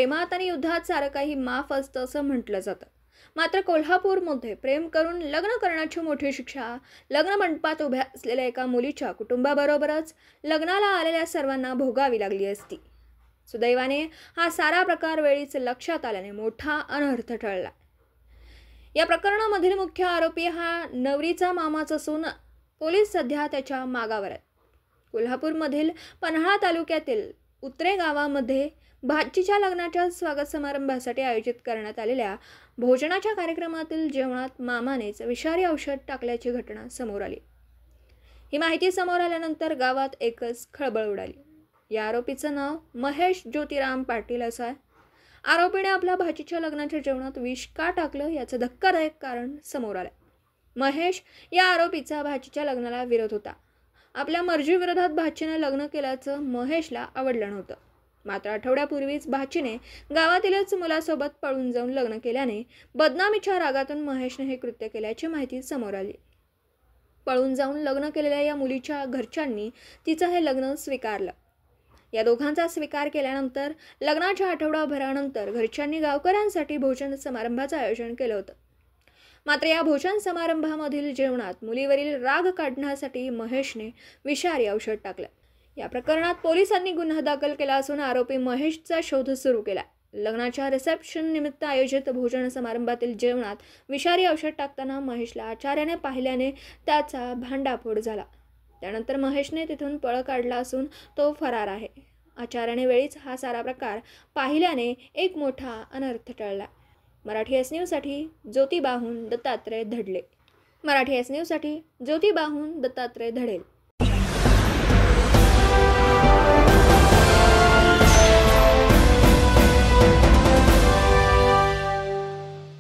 प्रेमात आणि युद्धात सारं काही माफ असतं असं म्हटलं जातं. मात्र कोल्हापूरमध्ये प्रेम करून लग्न करण्याची मोठी शिक्षा लग्न मंडपात उभ्या असलेल्या एका मुलीच्या कुटुंबाबरोबरच लग्नाला आलेल्या सर्वांना भोगावी लागली असती. सुदैवाने हा सारा प्रकार वेळीच लक्षात आल्याने मोठा अनर्थ टळला. या प्रकरणामधील मुख्य आरोपी हा नवरीचा मामाच असून पोलीस सध्या त्याच्या मागावर आहेत. कोल्हापूरमधील पन्हाळा तालुक्यातील उतरे गावामध्ये भाचीच्या लग्नाच्या स्वागत समारंभासाठी आयोजित करण्यात आलेल्या भोजनाच्या कार्यक्रमातील जेवणात मामानेच विषारी औषध टाकल्याची घटना समोर आली. ही माहिती समोर आल्यानंतर गावात एकच खळबळ उडाली. या आरोपीचं नाव महेश ज्योतिराम पाटील असं आहे. आरोपीने आपल्या भाचीच्या लग्नाच्या जेवणात विष का टाकलं याचं धक्कादायक कारण समोर आलं. महेश या आरोपीचा भाचीच्या लग्नाला विरोध होता. आपल्या मर्जीविरोधात भाचीने लग्न केल्याचं महेशला आवडलं नव्हतं. मात्र आठवड्यापूर्वीच भाचीने गावातीलच मुलासोबत पळून जाऊन लग्न केल्याने बदनामीच्या रागातून महेशने हे कृत्य केल्याची माहिती समोर आली. पळून जाऊन लग्न केलेल्या या मुलीच्या घरच्यांनी तिचं हे लग्न स्वीकारलं. या दोघांचा स्वीकार केल्यानंतर लग्नाच्या आठवडाभरानंतर घरच्यांनी गावकऱ्यांसाठी भोजन समारंभाचं आयोजन केलं होतं. मात्र या भोजन समारंभामधील जेवणात मुलीवरील राग काढण्यासाठी महेशने विषारी औषध टाकलं. या प्रकरणात पोलिसांनी गुन्हा दाखल केला असून आरोपी महेशचा शोध सुरू केला. लग्नाच्या रिसेप्शन निमित्त आयोजित भोजन समारंभातील जेवणात विषारी औषध टाकताना महेशला आचार्याने पाहिल्याने त्याचा भांडाफोड झाला. त्यानंतर महेशने तिथून पळ काढला असून तो फरार आहे. आचार्याने वेळीच हा सारा प्रकार पाहिल्याने एक मोठा अनर्थ टळला. मराठी एस न्यूजसाठी ज्योतिबाहून दत्तात्रय धडले.